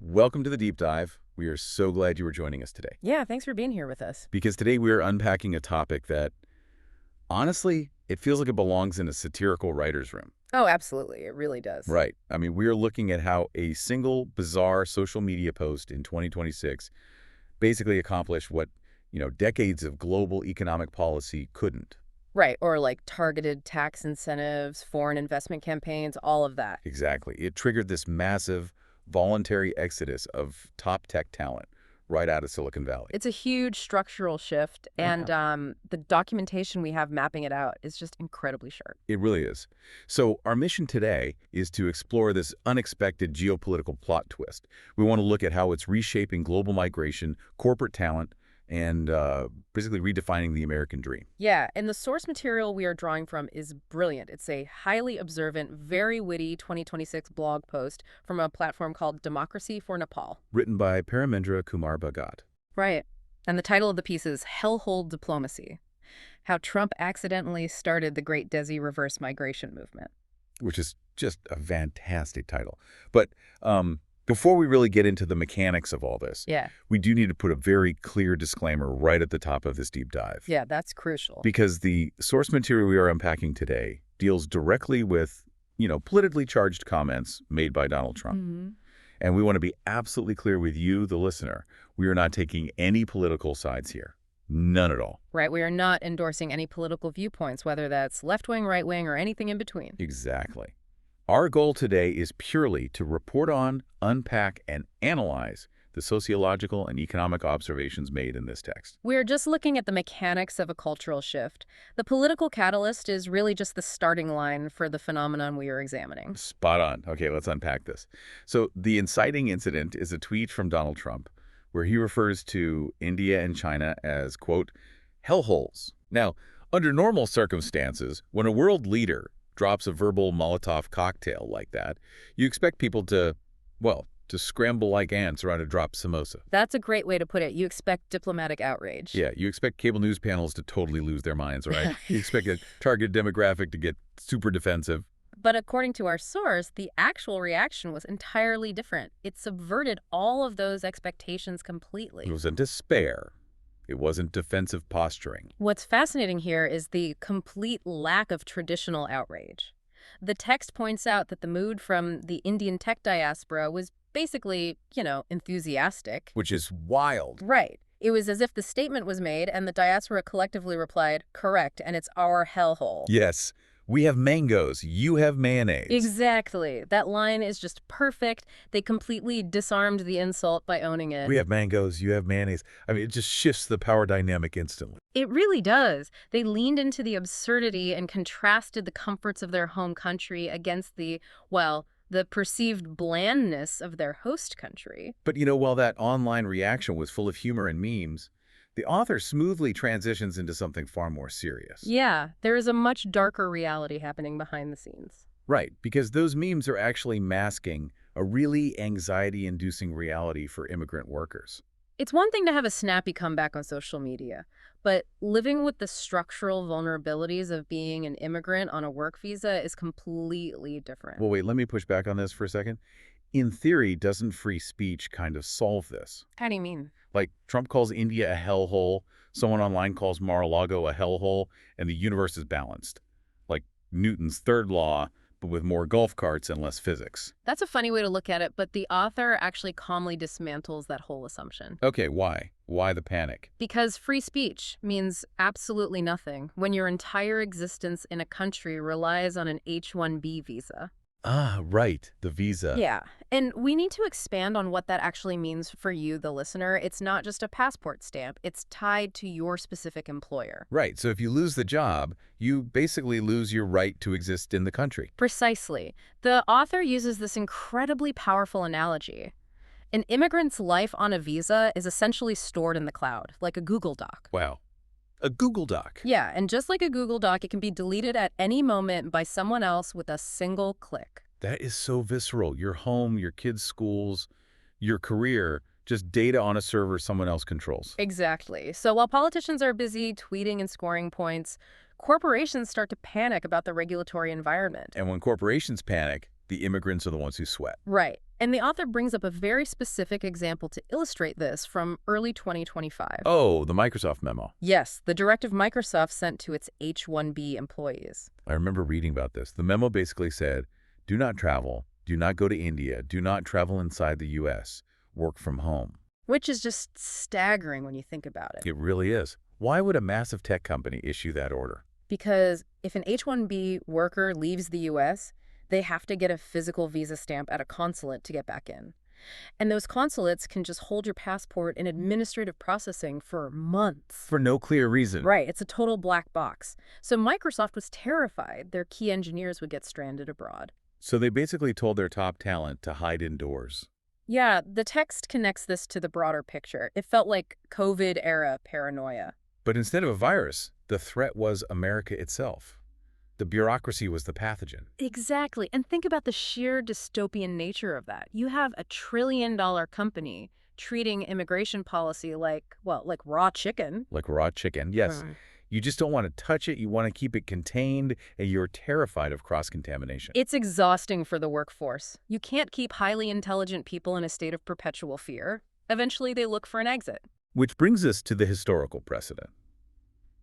Welcome to the deep dive. We are so glad you were joining us today. Yeah, thanks for being here with us. Because today we are unpacking a topic that, honestly, it feels like it belongs in a satirical writer's room. Oh, absolutely. It really does. Right. I mean, we are looking at how a single bizarre social media post in 2026 basically accomplished what, decades of global economic policy couldn't. Right. Or like targeted tax incentives, foreign investment campaigns, all of that. Exactly. It triggered this massive voluntary exodus of top tech talent right out of Silicon Valley. It's a huge structural shift, and the documentation we have mapping it out is just incredibly sharp. It really is. So our mission today is to explore this unexpected geopolitical plot twist. We want to look at how it's reshaping global migration, corporate talent, and basically redefining the American dream. Yeah, and the source material we are drawing from is brilliant. It's a highly observant, very witty 2026 blog post from a platform called Democracy for Nepal. Written by Paramendra Kumar Bhagat. Right. And the title of the piece is Hellhole Diplomacy: How Trump Accidentally Started the Great Desi Reverse Migration Movement. Which is just a fantastic title. But before we really get into the mechanics of all this, Yeah. we do need to put a very clear disclaimer right at the top of this deep dive. Yeah, that's crucial. Because the source material we are unpacking today deals directly with, politically charged comments made by Donald Trump. Mm-hmm. And we want to be absolutely clear with you, the listener. We are not taking any political sides here. None at all. Right. We are not endorsing any political viewpoints, whether that's left-wing, right-wing, or anything in between. Exactly. Our goal today is purely to report on, unpack, and analyze the sociological and economic observations made in this text. We're just looking at the mechanics of a cultural shift. The political catalyst is really just the starting line for the phenomenon we are examining. Spot on. Okay, let's unpack this. So the inciting incident is a tweet from Donald Trump where he refers to India and China as, quote, hellholes. Now, under normal circumstances, when a world leader drops a verbal Molotov cocktail like that, you expect people to scramble like ants around a dropped samosa. That's a great way to put it. You expect diplomatic outrage. Yeah, you expect cable news panels to totally lose their minds, right? You expect a target demographic to get super defensive. But according to our source, the actual reaction was entirely different. It subverted all of those expectations completely. It wasn't despair. It wasn't defensive posturing. What's fascinating here is the complete lack of traditional outrage. The text points out that the mood from the Indian tech diaspora was basically, enthusiastic. Which is wild. Right. It was as if the statement was made and the diaspora collectively replied, correct, and it's our hellhole. Yes. We have mangoes. You have mayonnaise. Exactly. That line is just perfect. They completely disarmed the insult by owning it. We have mangoes. You have mayonnaise. I mean, it just shifts the power dynamic instantly. It really does. They leaned into the absurdity and contrasted the comforts of their home country against the perceived blandness of their host country. But, while that online reaction was full of humor and memes, the author smoothly transitions into something far more serious. Yeah, there is a much darker reality happening behind the scenes. Right, because those memes are actually masking a really anxiety-inducing reality for immigrant workers. It's one thing to have a snappy comeback on social media, but living with the structural vulnerabilities of being an immigrant on a work visa is completely different. Well, wait, let me push back on this for a second. In theory, doesn't free speech kind of solve this? How do you mean? Like, Trump calls India a hellhole, someone online calls Mar-a-Lago a hellhole, and the universe is balanced. Like Newton's third law, but with more golf carts and less physics. That's a funny way to look at it, but the author actually calmly dismantles that whole assumption. Okay, why? Why the panic? Because free speech means absolutely nothing when your entire existence in a country relies on an H-1B visa. Ah, right, the visa. Yeah, and we need to expand on what that actually means for you, the listener. It's not just a passport stamp. It's tied to your specific employer. Right, so if you lose the job, you basically lose your right to exist in the country. Precisely. The author uses this incredibly powerful analogy. An immigrant's life on a visa is essentially stored in the cloud, like a Google Doc. Wow. A Google Doc. Yeah, and just like a Google Doc, it can be deleted at any moment by someone else with a single click. That is so visceral. Your home, your kids' schools, your career, just data on a server someone else controls. Exactly. So while politicians are busy tweeting and scoring points, corporations start to panic about the regulatory environment. And when corporations panic, the immigrants are the ones who sweat. Right. And the author brings up a very specific example to illustrate this from early 2025. Oh, the Microsoft memo. Yes, the directive Microsoft sent to its H-1B employees. I remember reading about this. The memo basically said, do not travel, do not go to India, do not travel inside the U.S., work from home. Which is just staggering when you think about it. It really is. Why would a massive tech company issue that order? Because if an H-1B worker leaves the U.S., they have to get a physical visa stamp at a consulate to get back in. And those consulates can just hold your passport in administrative processing for months. For no clear reason. Right, it's a total black box. So Microsoft was terrified their key engineers would get stranded abroad. So they basically told their top talent to hide indoors. Yeah, the text connects this to the broader picture. It felt like COVID-era paranoia. But instead of a virus, the threat was America itself. The bureaucracy was the pathogen. Exactly. And think about the sheer dystopian nature of that. You have a trillion-dollar company treating immigration policy like, well, like raw chicken. Like raw chicken, yes. Right. You just don't want to touch it. You want to keep it contained, and you're terrified of cross-contamination. It's exhausting for the workforce. You can't keep highly intelligent people in a state of perpetual fear. Eventually, they look for an exit. Which brings us to the historical precedent.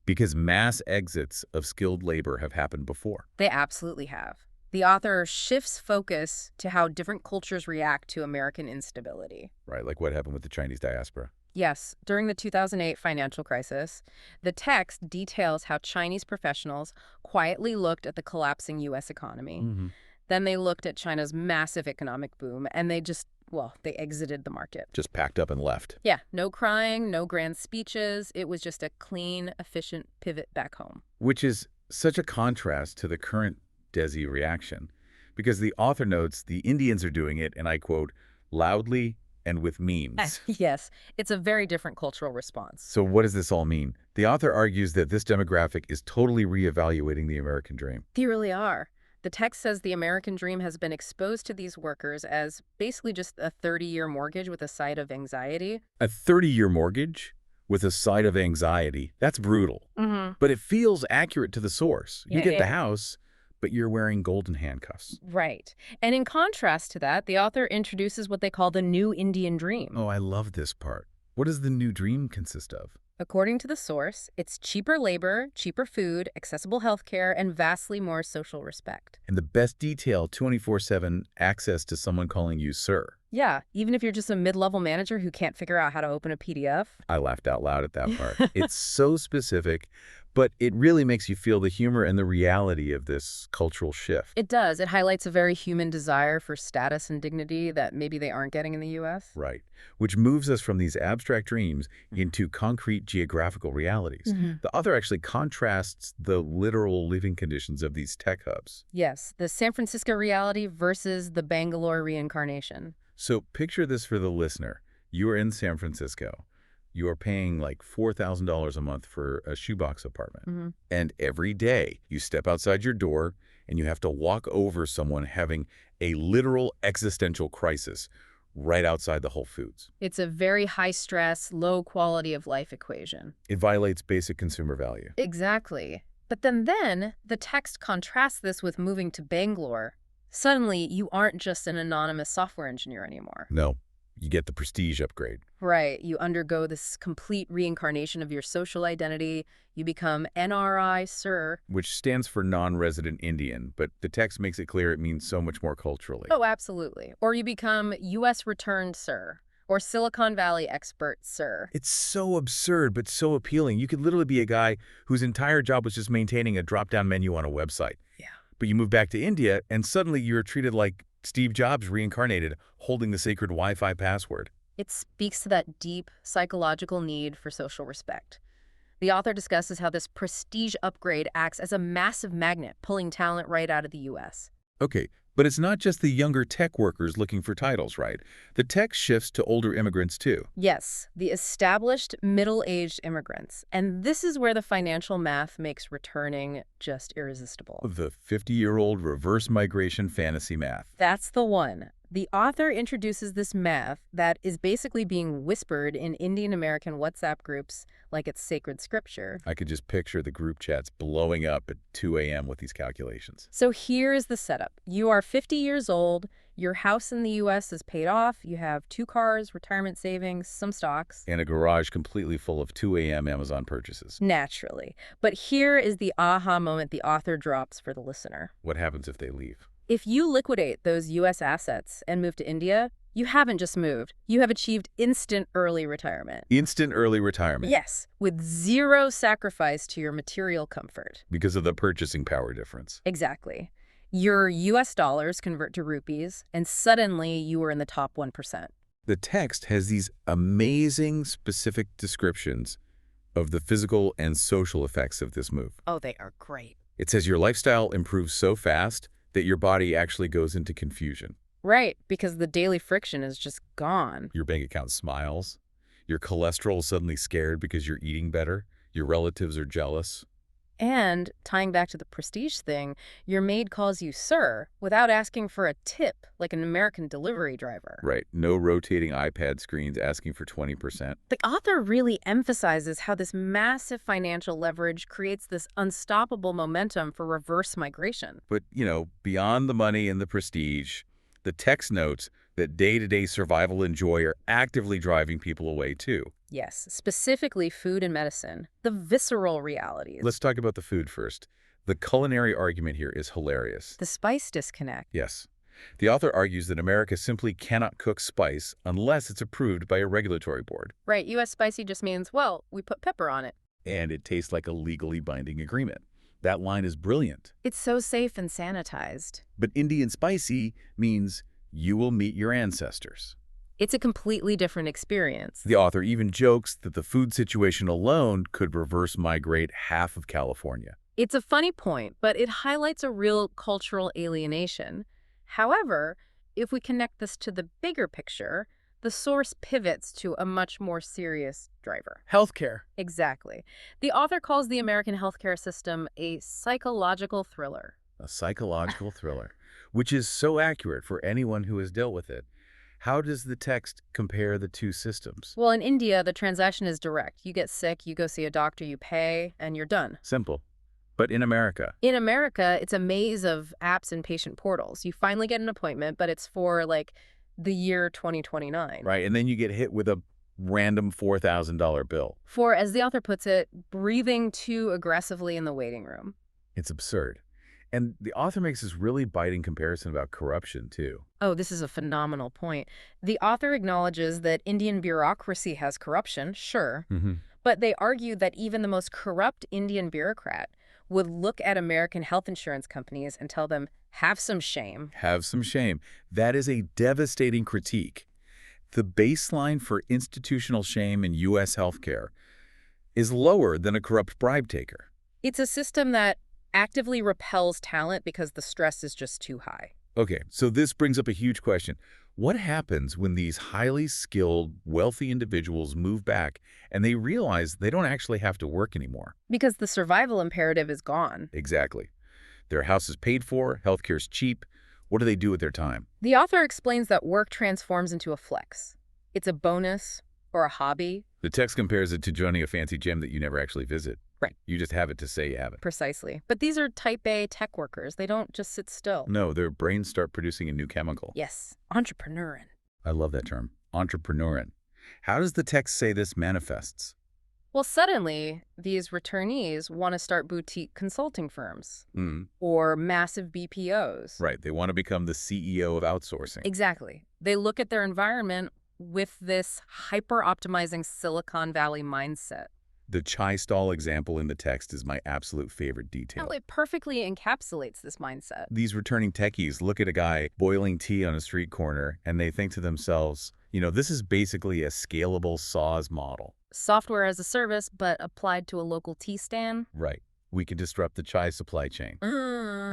Because mass exits of skilled labor have happened before. They absolutely have. The author shifts focus to how different cultures react to American instability. Right, like what happened with the Chinese diaspora. Yes, during the 2008 financial crisis, the text details how Chinese professionals quietly looked at the collapsing U.S. economy. Then they looked at China's massive economic boom, and they exited the market. Just packed up and left. Yeah, no crying, no grand speeches. It was just a clean, efficient pivot back home. Which is such a contrast to the current Desi reaction, because the author notes the Indians are doing it, and I quote, loudly and with memes. Yes, it's a very different cultural response. So what does this all mean? The author argues that this demographic is totally reevaluating the American dream. They really are. The text says the American dream has been exposed to these workers as basically just a 30-year mortgage with a side of anxiety. A 30-year mortgage with a side of anxiety, that's brutal. But it feels accurate to the source. You get the house, but you're wearing golden handcuffs. Right. And in contrast to that, the author introduces what they call the new Indian dream. Oh, I love this part. What does the new dream consist of? According to the source, it's cheaper labor, cheaper food, accessible healthcare, and vastly more social respect. And the best detail, 24/7 access to someone calling you sir. Yeah, even if you're just a mid-level manager who can't figure out how to open a PDF. I laughed out loud at that part. It's so specific, but it really makes you feel the humor and the reality of this cultural shift. It does. It highlights a very human desire for status and dignity that maybe they aren't getting in the U.S. Right, which moves us from these abstract dreams into concrete geographical realities. The author actually contrasts the literal living conditions of these tech hubs. Yes, the San Francisco reality versus the Bangalore reincarnation. So picture this for the listener. You are in San Francisco. You are paying like $4,000 a month for a shoebox apartment. And every day you step outside your door and you have to walk over someone having a literal existential crisis right outside the Whole Foods. It's a very high-stress, low quality of life equation. It violates basic consumer value. Exactly. But then the text contrasts this with moving to Bangalore. Suddenly, you aren't just an anonymous software engineer anymore. No, you get the prestige upgrade. Right. You undergo this complete reincarnation of your social identity. You become NRI, sir. Which stands for non-resident Indian, but the text makes it clear it means so much more culturally. Oh, absolutely. Or you become U.S. returned, sir. Or Silicon Valley expert, sir. It's so absurd, but so appealing. You could literally be a guy whose entire job was just maintaining a drop-down menu on a website. Yeah. But you move back to India, and suddenly you're treated like Steve Jobs reincarnated, holding the sacred Wi-Fi password. It speaks to that deep psychological need for social respect. The author discusses how this prestige upgrade acts as a massive magnet, pulling talent right out of the U.S. Okay, but it's not just the younger tech workers looking for titles, right? The text shifts to older immigrants, too. Yes, the established middle-aged immigrants. And this is where the financial math makes returning just irresistible. The 50-year-old reverse migration fantasy math. That's the one. The author introduces this math that is basically being whispered in Indian American WhatsApp groups like it's sacred scripture. I could just picture the group chats blowing up at 2 a.m. with these calculations. So here is the setup. You are 50 years old, Your house in the U.S. is paid off. You have 2 cars, retirement savings, some stocks. And a garage completely full of 2 a.m. Amazon purchases. Naturally. But here is the aha moment the author drops for the listener. What happens if they leave? If you liquidate those U.S. assets and move to India, you haven't just moved. You have achieved instant early retirement. Instant early retirement. Yes, with zero sacrifice to your material comfort. Because of the purchasing power difference. Exactly. Your U.S. dollars convert to rupees, and suddenly you are in the top 1%. The text has these amazing specific descriptions of the physical and social effects of this move. Oh, they are great. It says your lifestyle improves so fast that your body actually goes into confusion. Right, because the daily friction is just gone. Your bank account smiles. Your cholesterol is suddenly scared because you're eating better. Your relatives are jealous. And, tying back to the prestige thing, your maid calls you sir without asking for a tip like an American delivery driver. Right. No rotating iPad screens asking for 20%. The author really emphasizes how this massive financial leverage creates this unstoppable momentum for reverse migration. But, beyond the money and the prestige, the text notes that day-to-day survival and joy are actively driving people away, too. Yes, specifically food and medicine, the visceral realities. Let's talk about the food first. The culinary argument here is hilarious. The spice disconnect. Yes. The author argues that America simply cannot cook spice unless it's approved by a regulatory board. Right, U.S. spicy just means, well, we put pepper on it. And it tastes like a legally binding agreement. That line is brilliant. It's so safe and sanitized. But Indian spicy means you will meet your ancestors. It's a completely different experience. The author even jokes that the food situation alone could reverse migrate half of California. It's a funny point, but it highlights a real cultural alienation. However, if we connect this to the bigger picture, the source pivots to a much more serious driver. Healthcare. Exactly. The author calls the American healthcare system a psychological thriller. A psychological thriller, which is so accurate for anyone who has dealt with it. How does the text compare the two systems? Well, in India, the transaction is direct. You get sick, you go see a doctor, you pay, and you're done. Simple. But in America? In America, it's a maze of apps and patient portals. You finally get an appointment, but it's for, the year 2029. Right, and then you get hit with a random $4,000 bill. For, as the author puts it, breathing too aggressively in the waiting room. It's absurd. And the author makes this really biting comparison about corruption, too. Oh, this is a phenomenal point. The author acknowledges that Indian bureaucracy has corruption, sure, but they argue that even the most corrupt Indian bureaucrat would look at American health insurance companies and tell them, have some shame. Have some shame. That is a devastating critique. The baseline for institutional shame in U.S. healthcare is lower than a corrupt bribe taker. It's a system that actively repels talent because the stress is just too high. Okay, so this brings up a huge question. What happens when these highly skilled, wealthy individuals move back and they realize they don't actually have to work anymore? Because the survival imperative is gone. Exactly. Their house is paid for, healthcare's cheap. What do they do with their time? The author explains that work transforms into a flex. It's a bonus or a hobby. The text compares it to joining a fancy gym that you never actually visit. Right. You just have it to say you have it. Precisely. But these are type A tech workers. They don't just sit still. No, their brains start producing a new chemical. Yes, entrepreneurin. I love that term, entrepreneurin. How does the text say this manifests? Well, suddenly, these returnees want to start boutique consulting firms or massive BPOs. Right. They want to become the CEO of outsourcing. Exactly. They look at their environment with this hyper-optimizing Silicon Valley mindset. The chai stall example in the text is my absolute favorite detail. Now, it perfectly encapsulates this mindset. These returning techies look at a guy boiling tea on a street corner and they think to themselves, this is basically a scalable SaaS model. Software as a service, but applied to a local tea stand. Right. We can disrupt the chai supply chain.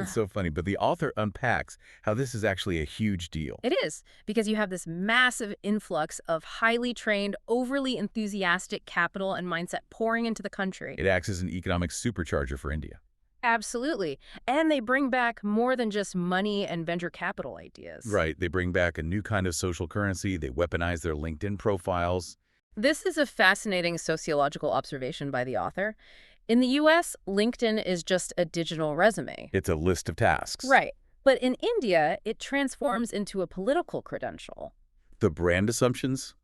It's so funny, but the author unpacks how this is actually a huge deal. It is, because you have this massive influx of highly trained, overly enthusiastic capital and mindset pouring into the country. It acts as an economic supercharger for India. Absolutely. And they bring back more than just money and venture capital ideas. Right. They bring back a new kind of social currency. They weaponize their LinkedIn profiles. This is a fascinating sociological observation by the author. In the U.S., LinkedIn is just a digital resume. It's a list of tasks. Right. But in India, it transforms into a political credential. The brand assumptions,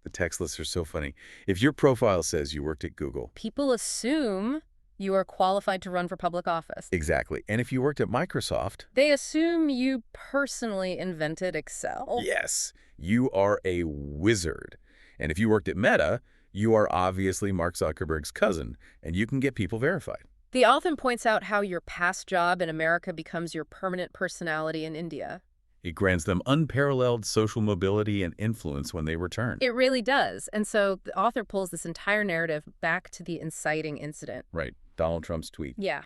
the text lists are so funny. If your profile says you worked at Google. People assume you are qualified to run for public office. Exactly. And if you worked at Microsoft. They assume you personally invented Excel. Yes, you are a wizard. And if you worked at Meta, you are obviously Mark Zuckerberg's cousin, and you can get people verified. The author points out how your past job in America becomes your permanent personality in India. It grants them unparalleled social mobility and influence when they return. It really does. And so the author pulls this entire narrative back to the inciting incident. Right, Donald Trump's tweet. Yeah.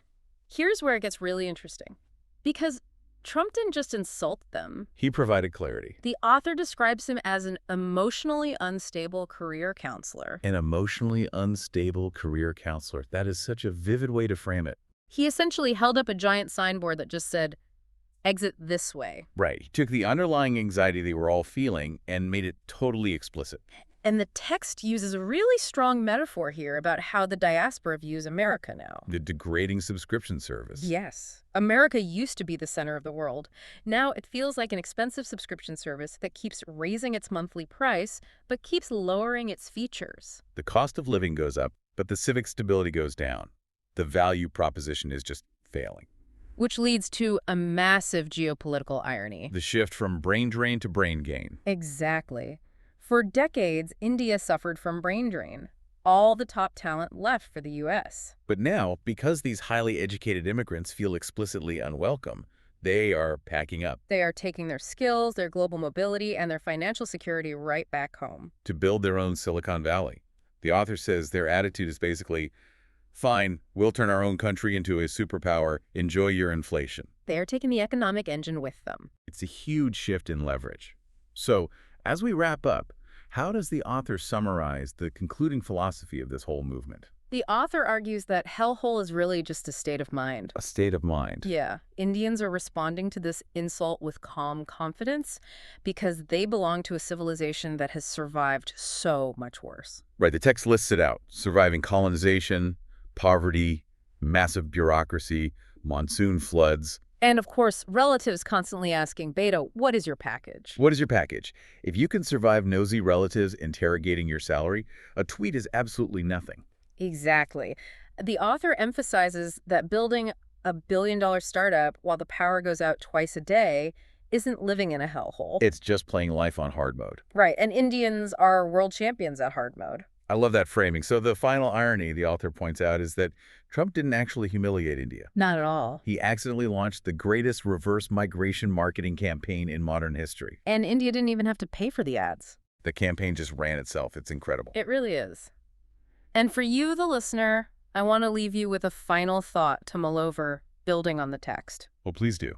Here's where it gets really interesting. Because Trump didn't just insult them. He provided clarity. The author describes him as an emotionally unstable career counselor. An emotionally unstable career counselor. That is such a vivid way to frame it. He essentially held up a giant signboard that just said, "Exit this way." Right. He took the underlying anxiety they were all feeling and made it totally explicit. And the text uses a really strong metaphor here about how the diaspora views America now. The degrading subscription service. Yes. America used to be the center of the world. Now it feels like an expensive subscription service that keeps raising its monthly price, but keeps lowering its features. The cost of living goes up, but the civic stability goes down. The value proposition is just failing. Which leads to a massive geopolitical irony. The shift from brain drain to brain gain. Exactly. For decades, India suffered from brain drain. All the top talent left for the U.S. But now, because these highly educated immigrants feel explicitly unwelcome, they are packing up. They are taking their skills, their global mobility, and their financial security right back home. To build their own Silicon Valley. The author says their attitude is basically, fine, we'll turn our own country into a superpower, enjoy your inflation. They are taking the economic engine with them. It's a huge shift in leverage. So, as we wrap up, how does the author summarize the concluding philosophy of this whole movement? The author argues that Hellhole is really just a state of mind. A state of mind. Yeah. Indians are responding to this insult with calm confidence because they belong to a civilization that has survived so much worse. Right, the text lists it out. Surviving colonization, poverty, massive bureaucracy, monsoon floods. And of course, relatives constantly asking, Beta, what is your package? What is your package? If you can survive nosy relatives interrogating your salary, a tweet is absolutely nothing. Exactly. The author emphasizes that building a billion-dollar startup while the power goes out twice a day isn't living in a hellhole. It's just playing life on hard mode. Right, and Indians are world champions at hard mode. I love that framing. So the final irony, the author points out, is that Trump didn't actually humiliate India. Not at all. He accidentally launched the greatest reverse migration marketing campaign in modern history. And India didn't even have to pay for the ads. The campaign just ran itself. It's incredible. It really is. And for you, the listener, I want to leave you with a final thought to mull over, building on the text. Well, please do.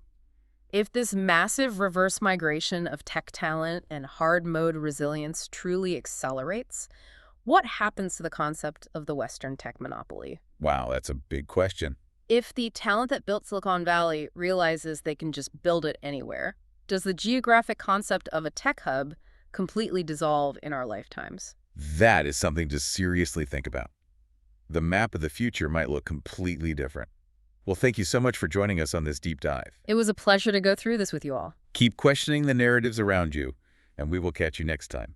If this massive reverse migration of tech talent and hard mode resilience truly accelerates, what happens to the concept of the Western tech monopoly? Wow, that's a big question. If the talent that built Silicon Valley realizes they can just build it anywhere, does the geographic concept of a tech hub completely dissolve in our lifetimes? That is something to seriously think about. The map of the future might look completely different. Well, thank you so much for joining us on this deep dive. It was a pleasure to go through this with you all. Keep questioning the narratives around you, and we will catch you next time.